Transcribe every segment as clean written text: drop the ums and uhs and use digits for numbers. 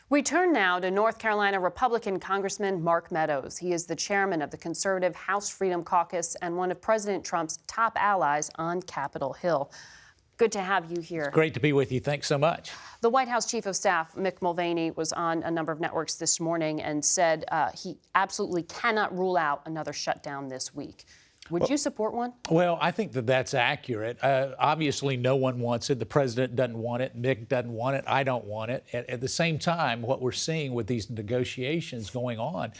We turn now to North Carolina Republican Congressman Mark Meadows. He is the chairman of the conservative House Freedom Caucus and one of President Trump's top allies on Capitol Hill. Good to have you here. It's great to be with you. Thanks so much. The White House Chief of Staff, Mick Mulvaney, was on a number of networks this morning and said he absolutely cannot rule out another shutdown this week. Would you support one? Well, I think that that's accurate. Obviously, no one wants it. The president doesn't want it. Mick doesn't want it. I don't want it. At the same time, what we're seeing with these negotiations going on,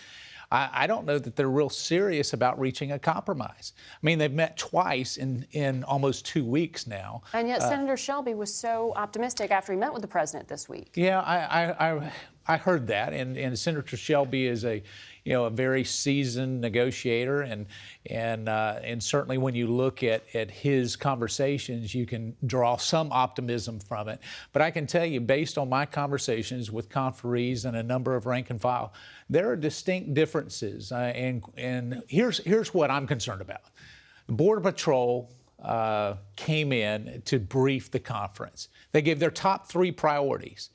I don't know that they're real serious about reaching a compromise. I mean, they've met twice in almost 2 weeks now. And yet Senator Shelby was so optimistic after he met with the president this week. Yeah, I heard that, and Senator Shelby is a very seasoned negotiator, and certainly when you look at his conversations, you can draw some optimism from it. But I can tell you, based on my conversations with conferees and a number of rank and file, there are distinct differences, and here's what I'm concerned about. The Border Patrol came in to brief the conference. They gave their top 3 priorities.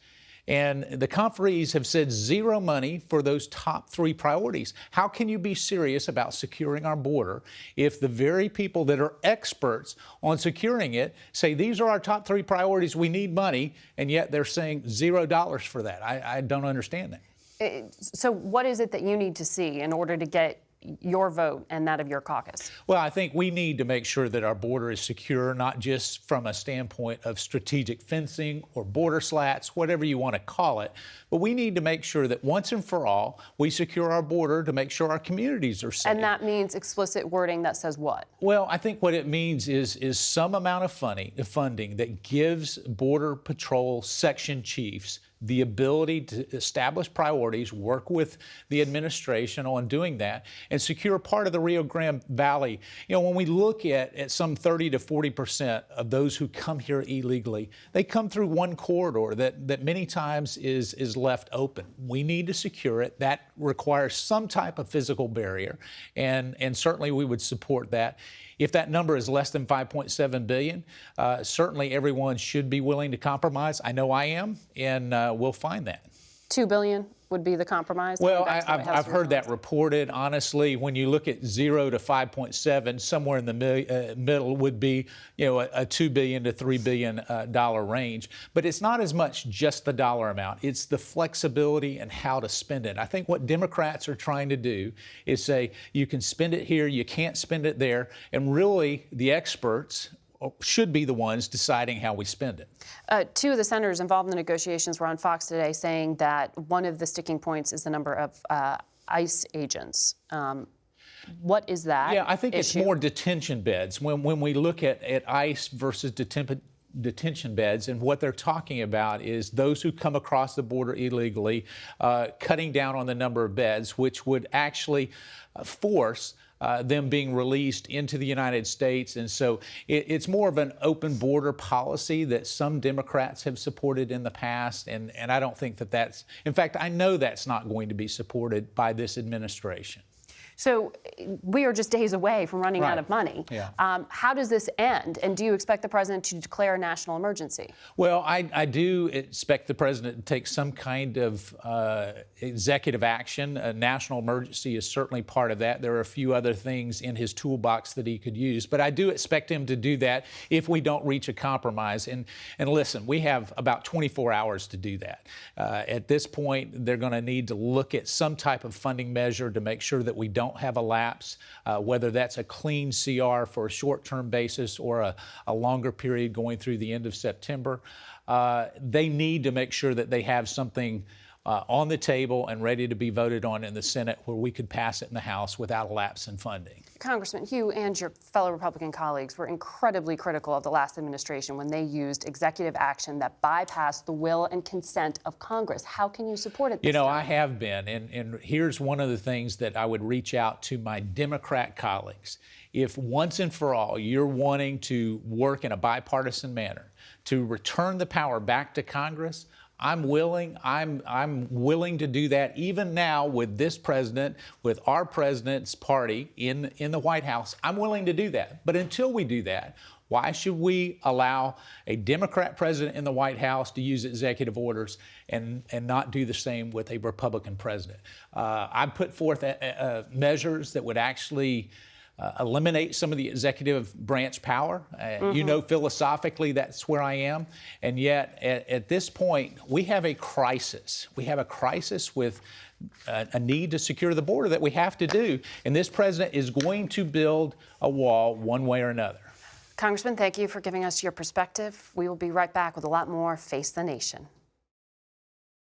And the conferees have said zero money for those top 3 priorities. How can you be serious about securing our border if the very people that are experts on securing it say these are our top 3 priorities, we need money, and yet they're saying $0 for that? I don't understand that. So what is it that you need to see in order to get your vote and that of your caucus? Well, I think we need to make sure that our border is secure, not just from a standpoint of strategic fencing or border slats, whatever you want to call it, but we need to make sure that once and for all, we secure our border to make sure our communities are safe. And that means explicit wording that says what? Well, I think what it means is some amount of funding that gives Border Patrol section chiefs the ability to establish priorities, work with the administration on doing that, and secure part of the Rio Grande Valley. When we look at some 30 to 40% of those who come here illegally, they come through one corridor that many times is left open. We need to secure it. That requires some type of physical barrier, and certainly we would support that. If that number is less than $5.7 billion, certainly everyone should be willing to compromise. I know I am, and we'll find that. $2 billion would be the compromise? Well, I've heard that reported. Honestly, when you look at 0 to 5.7, somewhere in the middle would be, a $2 billion to $3 billion range. But it's not as much just the dollar amount. It's the flexibility and how to spend it. I think what Democrats are trying to do is say you can spend it here, you can't spend it there, and really the experts should be the ones deciding how we spend it. 2 of the senators involved in the negotiations were on Fox today saying that one of the sticking points is the number of ICE agents. What is that? Yeah, I think issue? It's more detention beds. When we look at ICE versus detention beds, and what they're talking about is those who come across the border illegally, cutting down on the number of beds, which would actually force them being released into the United States. And so it's more of an open border policy that some Democrats have supported in the past. And I don't think that's, in fact, I know that's not going to be supported by this administration. So we are just days away from running out of money. Yeah. How does this end? And do you expect the president to declare a national emergency? Well, I do expect the president to take some kind of executive action. A national emergency is certainly part of that. There are a few other things in his toolbox that he could use, but I do expect him to do that if we don't reach a compromise. And listen, we have about 24 hours to do that. At this point, they're going to need to look at some type of funding measure to make sure that we don't have a lapse, whether that's a clean CR for a short-term basis or a longer period going through the end of September. They need to make sure that they have something on the table and ready to be voted on in the Senate where we could pass it in the House without a lapse in funding. Congressman, you and your fellow Republican colleagues were incredibly critical of the last administration when they used executive action that bypassed the will and consent of Congress. How can you support it this time? I have been, and here's one of the things that I would reach out to my Democrat colleagues. If once and for all you're wanting to work in a bipartisan manner to return the power back to Congress, I'm willing to do that even now with this president, with our president's party in the White House. I'm willing to do that. But until we do that, Why should we allow a Democrat president in the White House to use executive orders and not do the same with a Republican president? I put forth measures that would actually eliminate some of the executive branch power. You know, philosophically, that's where I am. And yet, at this point, we have a crisis. We have a crisis with a need to secure the border that we have to do. And this president is going to build a wall one way or another. Congressman, thank you for giving us your perspective. We will be right back with a lot more Face the Nation.